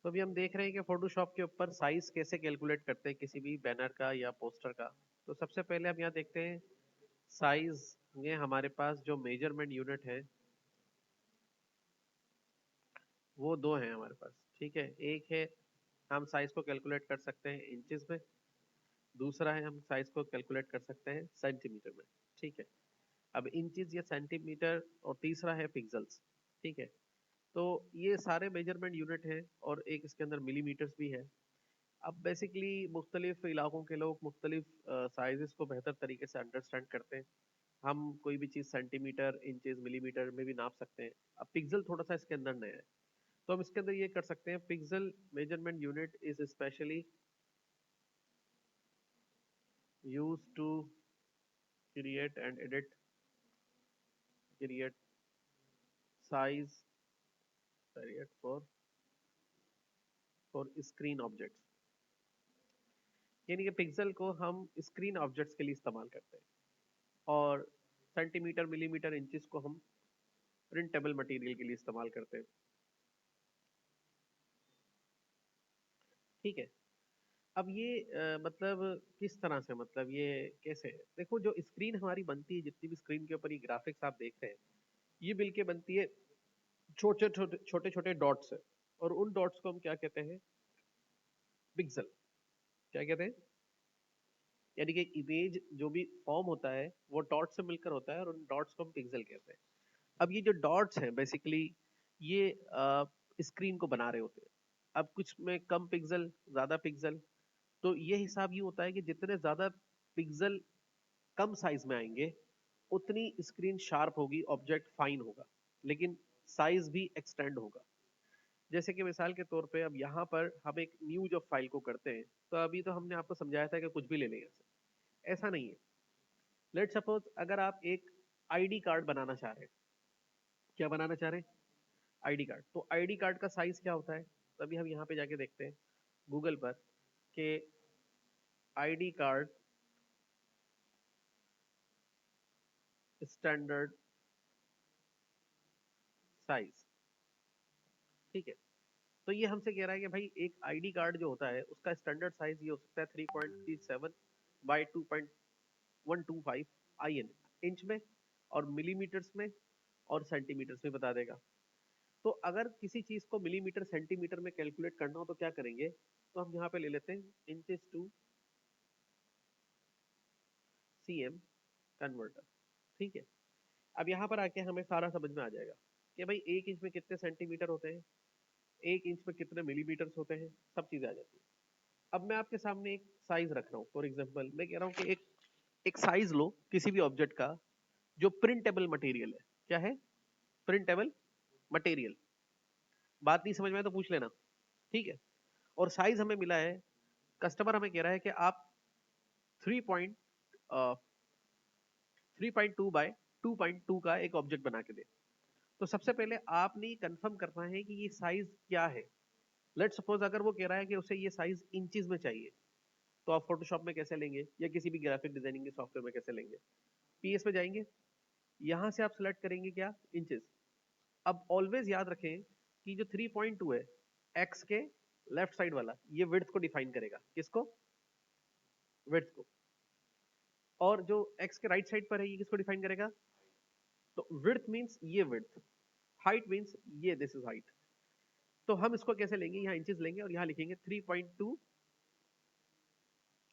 तो अभी हम देख रहे हैं कि फोटोशॉप के ऊपर साइज कैसे कैलकुलेट करते हैं किसी भी बैनर का या पोस्टर का। तो सबसे पहले हम यहाँ देखते हैं साइज में हमारे पास जो मेजरमेंट यूनिट है वो दो हैं हमारे पास। ठीक है, एक है हम साइज को कैलकुलेट कर सकते हैं इंचेस में, दूसरा है हम साइज को कैलकुलेट कर सकते हैं सेंटीमीटर में। ठीक है, अब इंचेस या सेंटीमीटर और तीसरा है पिक्सल्स। ठीक है, तो ये सारे मेजरमेंट यूनिट हैं और एक इसके अंदर मिलीमीटर्स भी है। अब बेसिकली मुख्तलिफ इलाकों के लोग मुख्तलिफ साइजेस को बेहतर तरीके से अंडरस्टैंड करते हैं। हम कोई भी चीज़ सेंटीमीटर इंचेस मिलीमीटर में भी नाप सकते हैं। अब पिक्सल थोड़ा सा इसके अंदर नया है, तो हम इसके अंदर ये कर सकते हैं। Pixel measurement unit is specially use to create and edit create size create for screen objects. यानी कि पिक्सल को हम स्क्रीन ऑब्जेक्ट्स के लिए इस्तेमाल करते हैं और सेंटीमीटर मिलीमीटर इंचेस को हम प्रिंटेबल मटेरियल के लिए इस्तेमाल करते हैं। ठीक है, अब ये मतलब किस तरह से, मतलब ये कैसे है? देखो, जो स्क्रीन हमारी बनती है, जितनी भी स्क्रीन के ऊपर ये ग्राफिक्स आप देख रहे हैं, ये मिलके बनती है छोटे छोटे छोटे छोटे डॉट्स से। और उन डॉट्स को हम क्या कहते हैं? पिक्सल। क्या कहते हैं? यानी कि इमेज जो भी फॉर्म होता है वो डॉट से मिलकर होता है और उन डॉट्स को हम पिक्सल कहते हैं। अब ये जो डॉट्स हैं बेसिकली ये स्क्रीन को बना रहे होते हैं। अब कुछ में कम पिक्सल, ज्यादा पिक्सल, तो ये हिसाब ये होता है कि जितने ज्यादा पिक्सल कम साइज में आएंगे उतनी स्क्रीन शार्प होगी, ऑब्जेक्ट फाइन होगा, लेकिन साइज भी एक्सटेंड होगा। जैसे कि मिसाल के तौर पे अब यहाँ पर हम एक न्यू जब फाइल को करते हैं, तो अभी तो हमने आपको समझाया था कि कुछ भी ले लें यहाँ से। ऐसा नहीं है। लेट सपोज अगर आप एक आईडी कार्ड बनाना चाह रहे हैं। क्या बनाना चाह रहे हैं? ID card. तो आईडी कार्ड का साइज क्या होता है? तभी हम यहाँ पे जाके देखते हैं गूगल पर कि आईडी कार्ड स्टैंडर्ड साइज। ठीक है, तो ये हमसे कह रहा है कि भाई एक आईडी कार्ड जो होता है उसका स्टैंडर्ड साइज ये हो सकता है 3.37 बाई 2.125 IN, इंच में और मिलीमीटर्स में और सेंटीमीटर्स में बता देगा। तो अगर किसी चीज को मिलीमीटर सेंटीमीटर में कैलकुलेट करना हो तो क्या करेंगे? तो हम यहाँ पे ले लेते हैं इंचेस टू CM कन्वर्टर। ठीक है, अब यहाँ पर आके हमें सारा समझ में आ जाएगा कि भाई एक इंच में कितने सेंटीमीटर होते हैं, एक इंच में कितने मिलीमीटर्स होते हैं, सब चीजें आ जाती है। अब मैं आपके सामने एक साइज रख रहा हूँ। फॉर एग्जाम्पल मैं कह रहा हूँ कि एक साइज लो किसी भी ऑब्जेक्ट का जो प्रिंटेबल मटेरियल है। क्या है? Printable material. बात नहीं समझ में आए तो पूछ लेना। ठीक है, और साइज हमें मिला है, कस्टमर हमें कह रहा है कि आप 3.2 बाय 2.2 का एक ऑब्जेक्ट बना के दे। तो सबसे पहले आपने कंफर्म करना है कि ये साइज क्या है। लेट सपोज अगर वो कह रहा है कि उसे ये साइज इंचेस में चाहिए, तो आप फोटोशॉप में कैसे लेंगे या किसी भी ग्राफिक डिजाइनिंग के सॉफ्टवेयर में कैसे लेंगे? PS में जाएंगे, यहां से आप सिलेक्ट करेंगे क्या? इंचेस। अब ऑलवेज याद रखें कि जो 3.2 है, एक्स के लेफ्ट साइड वाला ये विड्थ को डिफाइन करेगा। किसको? विड्थ को। और जो एक्स के राइट साइड पर है ये किसको डिफाइन करेगा? तो विड्थ मींस ये विड्थ, हाइट मींस ये दिस इज हाइट। तो हम इसको कैसे लेंगे? यहाँ इंचेस लेंगे और यहाँ लिखेंगे 3.2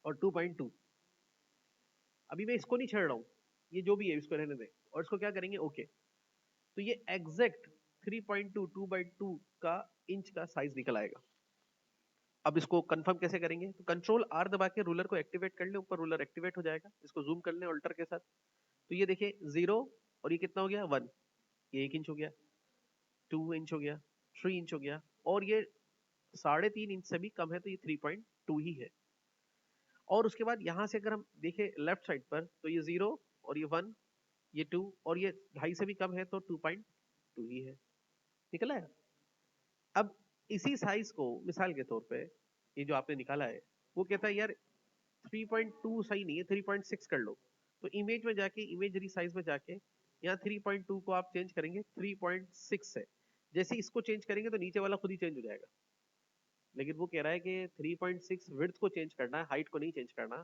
और 2.2। अभी मैं इसको नहीं छेड़ रहा हूँ, ये जो भी है इसको रहने दें और इसको क्या करेंगे? ओके। तो ये एग्जैक्ट 3.2 2/2 का इंच का साइज निकल आएगा। अब इसको कंफर्म कैसे करेंगे? तो कंट्रोल R दबा के रूलर को एक्टिवेट कर ले, ऊपर रूलर एक्टिवेट हो जाएगा। इसको जूम कर ले ऑल्टर के साथ, तो ये देखिए 0 और ये कितना हो गया? 1। ये 1 इंच हो गया, 2 इंच हो गया, 3 इंच हो गया, और ये 3.5 इंच से भी कम है तो ये 3.2 ही है। और उसके बाद यहां से अगर हम देखें लेफ्ट साइड पर, तो ये 0 और ये 1, ये 2 और ये 2.5 से भी कम है तो 2.2 ही है। निकला है। अब इसी साइज को मिसाल के तौर पे ये जो आपने निकाला है, वो कहता है यार 3.2 सही नहीं है, 3.6 कर लो। तो इमेज में जाके, इमेजरी साइज में जाके यहाँ 3.2 को आप चेंज करेंगे 3.6 से। जैसे इसको चेंज करेंगे तो नीचे वाला खुद ही चेंज हो जाएगा। लेकिन वो कह रहा है कि 3.6 विड्थ को चेंज करना है, हाइट को नहीं चेंज करना।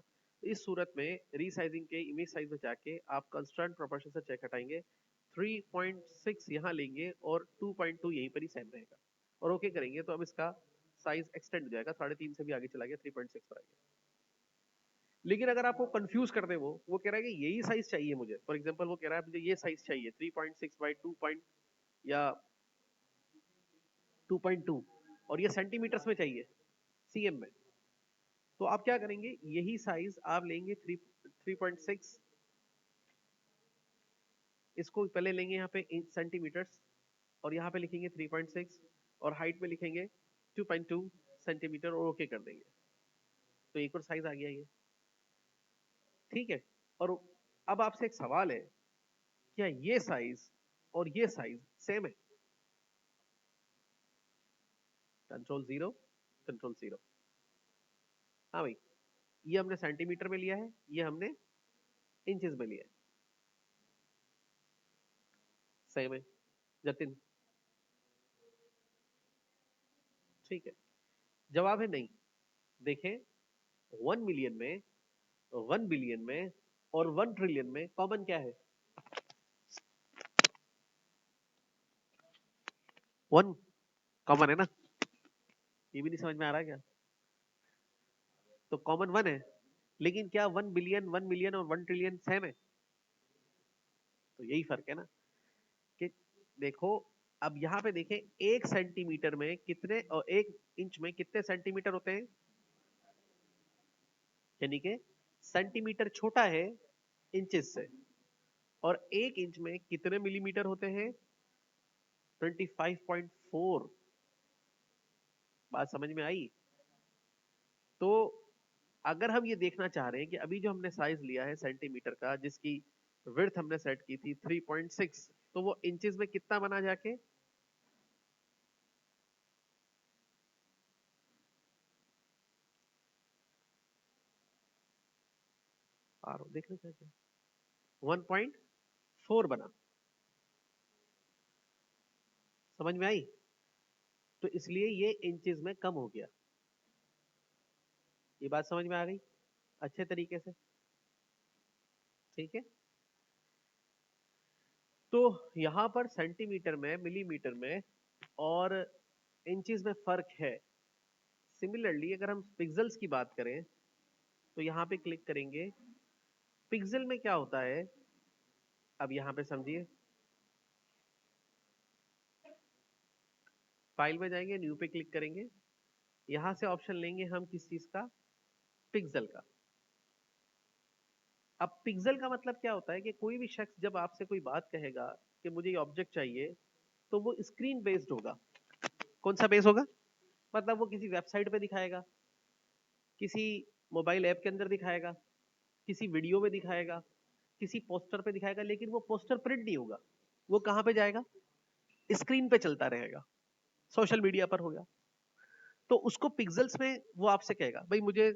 तो इस सूरत में रीसाइजिंग के इमेज साइज में जाके आप कंस्ट्रेंट प्रोपोर्शन से चेक हटाएंगे, 3.6 यहाँ लेंगे और 2.2 यहीं पर ही सेम रहेगा और ओके करेंगे तो अब इसका साइज एक्सटेंड हो जाएगा, 3.5 से भी आगे चला गया, 3.6 पर आ गया। लेकिन अगर आपको कंफ्यूज कर दे, वो कह रहा है कि यही साइज चाहिए मुझे, फॉर एग्जांपल वो कह रहा है मुझे ये साइज चाहिए 3.6 बाई 2 या 2.2 और ये सेंटीमीटर्स में चाहिए, सीएम में, तो आप क्या करेंगे, यही साइज आप लेंगे 3.6, इसको पहले लेंगे यहाँ पे सेंटीमीटर्स और यहाँ पे लिखेंगे 3.6 और हाइट में लिखेंगे 2.2 सेंटीमीटर और ओके कर देंगे, तो एक और साइज आ गया ये। ठीक है, और अब आपसे एक सवाल है, क्या ये साइज और ये साइज सेम है? Control zero, control zero. हाँ भाई, ये हमने सेंटीमीटर में लिया है, ये हमने इंचेस में लिया है, सेम है जतिन? ठीक है, जवाब है नहीं। देखें, 1 मिलियन में, 1 बिलियन में और 1 ट्रिलियन में कॉमन क्या है? 1 कॉमन है ना, ये भी नहीं समझ में आ रहा क्या? तो कॉमन 1 है, लेकिन क्या 1 बिलियन, 1 मिलियन और 1 ट्रिलियन सेम है? तो यही फर्क है ना, कि देखो, अब यहाँ पे देखें, 1 सेंटीमीटर में कितने और 1 इंच में कितने सेंटीमीटर होते हैं, यानी कि सेंटीमीटर छोटा है इंचेस से, और 1 इंच में कितने मिलीमीटर होते हैं, 25.4। बात समझ में आई? तो अगर हम ये देखना चाह रहे हैं कि अभी जो हमने साइज लिया है सेंटीमीटर का, जिसकी विड्थ हमने सेट की थी 3.6, तो वो इंचेस में कितना बना जाके, देख लेते हैं, 1.4 बना। समझ में आई? तो इसलिए ये इंचेस में कम हो गया। ये बात समझ में आ गई अच्छे तरीके से? ठीक है, तो यहां पर सेंटीमीटर में, मिलीमीटर में और इंचेस में फर्क है। सिमिलरली अगर हम पिक्सल्स की बात करें, तो यहां पे क्लिक करेंगे, पिक्सल में क्या होता है, अब यहां पे समझिए, फाइल में जाएंगे, न्यू पे क्लिक करेंगे, यहां से ऑप्शन लेंगे हम किस चीज का, पिक्सल का। अब पिक्सल का मतलब क्या होता है कि कोई भी शख्स जब आपसे कोई बात कहेगा कि मुझे ये ऑब्जेक्ट चाहिए, तो वो स्क्रीन बेस्ड होगा। कौन सा बेस होगा? मतलब वो किसी वेबसाइट पे दिखाएगा, किसी मोबाइल ऐप के अंदर दिखाएगा, किसी वीडियो में दिखाएगा, किसी पोस्टर पे दिखाएगा, लेकिन वो पोस्टर प्रिंट नहीं होगा। वो कहां पे जाएगा? स्क्रीन पे चलता रहेगा, सोशल मीडिया पर होगा। तो उसको पिक्सल्स में वो आपसे कहेगा, भाई मुझे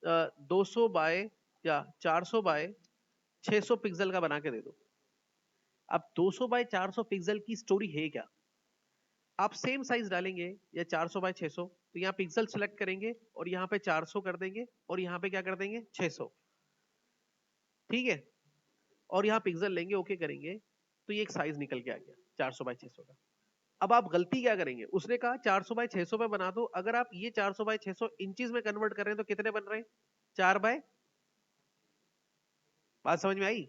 200 बाय या 400 बाय 600 पिक्सल का बना के दे दो। अब 200 बाय 400 पिक्सल की स्टोरी है क्या? आप सेम साइज डालेंगे या 400 बाय 600, तो यहाँ पिक्सल सेलेक्ट करेंगे और यहाँ पे 400 कर देंगे और यहाँ पे क्या कर देंगे, 600। ठीक है, और यहाँ पिक्सल लेंगे, ओके करेंगे, तो ये एक साइज निकल के आ गया 400 बाय 600 का। अब आप गलती क्या करेंगे, उसने कहा 400 बाय 600 पे बना दो, अगर आप ये 400 बाय 600 इंचेस में कन्वर्ट कर रहे हैं तो कितने बन रहे हैं, 4 बाय, बात समझ में आई?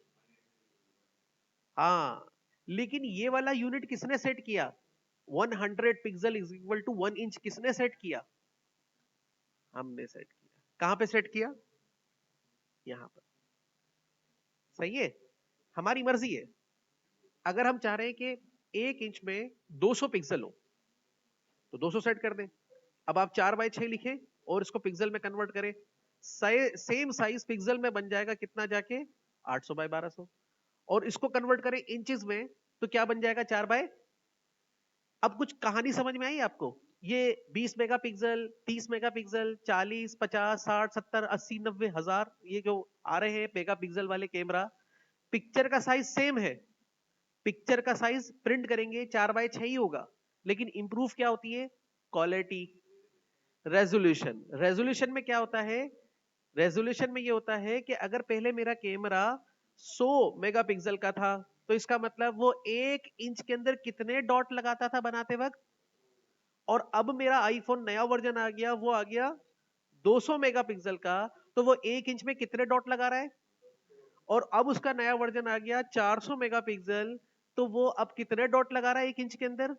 हाँ, लेकिन ये वाला यूनिट किसने सेट किया, 100 pixel is equal to 1 inch, किसने सेट किया? हमने सेट किया। कहां पे सेट किया? यहां पर। सही है, हमारी मर्जी है। अगर हम चाह रहे हैं कि 1 इंच में 200 पिक्सल हो, तो 200 सेट कर दें। अब आप 4 बाय 6 लिखें और इसको पिक्सल में कन्वर्ट करें, सेम साइज पिक्सल में बन जाएगा कितना जाके, 800 बाय 1200। और इसको कन्वर्ट करें इंचेस में, तो क्या बन जाएगा, 4 बाय। अब कुछ कहानी समझ में आई आपको? ये 20 मेगापिक्सल, 30 मेगापिक्सल, 40, 50, 60, 70, 80, 90, 1000, ये जो आ रहे हैं मेगापिक्सल वाले कैमरा, पिक्चर का साइज सेम है। पिक्चर का साइज प्रिंट करेंगे 4 बाय 6 ही होगा, लेकिन इंप्रूव क्या होती है, क्वालिटी, रेजोल्यूशन, रेजोल्यूशन में क्या होता है, रेजोल्यूशन में ये होता है कि अगर पहले मेरा कैमरा 100 मेगापिक्सल का था, तो इसका मतलब वो 1 इंच के अंदर कितने डॉट लगाता था बनाते वक्त, और अब मेरा आईफोन नया वर्जन आ गया, वो आ गया 200 मेगापिक्सल का, तो वो 1 इंच में कितने डॉट लगा रहा है, और अब उसका नया वर्जन आ गया 400 मेगापिक्सल, तो वो अब कितने डॉट लगा रहा है 1 इंच के अंदर,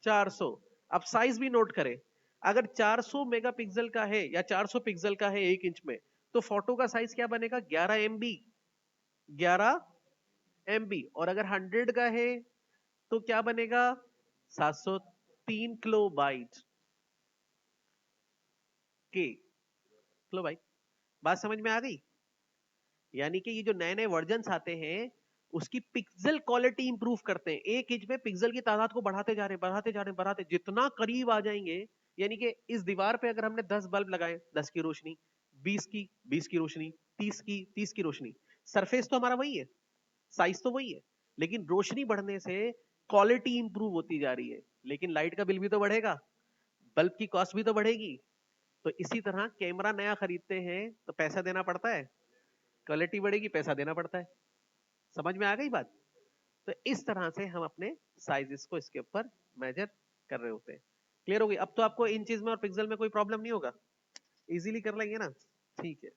400। अब साइज भी नोट करें, अगर 400 मेगापिक्सल का है या 400 पिक्सल का है 1 इंच में, तो फोटो का साइज क्या बनेगा, 11 MB, 11 MB। और अगर 100 का है तो क्या बनेगा, 703 किलोबाइट के, किलोबाइट। बात समझ में आ गई? यानी कि ये जो नए नए वर्जन आते हैं, उसकी पिक्सल क्वालिटी इंप्रूव करते हैं, 1 इंच में पिक्सल की तादाद को बढ़ाते जा रहे हैं, बढ़ाते जा रहे हैं, बढ़ाते, जितना करीब आ जाएंगे। यानी कि इस दीवार पे अगर हमने 10 बल्ब लगाए, 10 की रोशनी, 20 की, 20 की रोशनी, 30 की, 30 की रोशनी, सरफेस तो हमारा वही है, साइज तो वही है, लेकिन रोशनी बढ़ने से क्वालिटी इंप्रूव होती जा रही है, लेकिन लाइट का बिल भी तो बढ़ेगा, बल्ब की कॉस्ट भी तो बढ़ेगी। तो इसी तरह कैमरा नया खरीदते हैं तो पैसा देना पड़ता है, क्वालिटी बढ़ेगी, पैसा देना पड़ता है। समझ में आ गई बात? तो इस तरह से हम अपने साइजेस को इसके ऊपर मेजर कर रहे होते हैं। क्लियर हो गई? अब तो आपको इंचेस में और पिक्सल में कोई प्रॉब्लम नहीं होगा, इजीली कर लेंगे ना? ठीक है।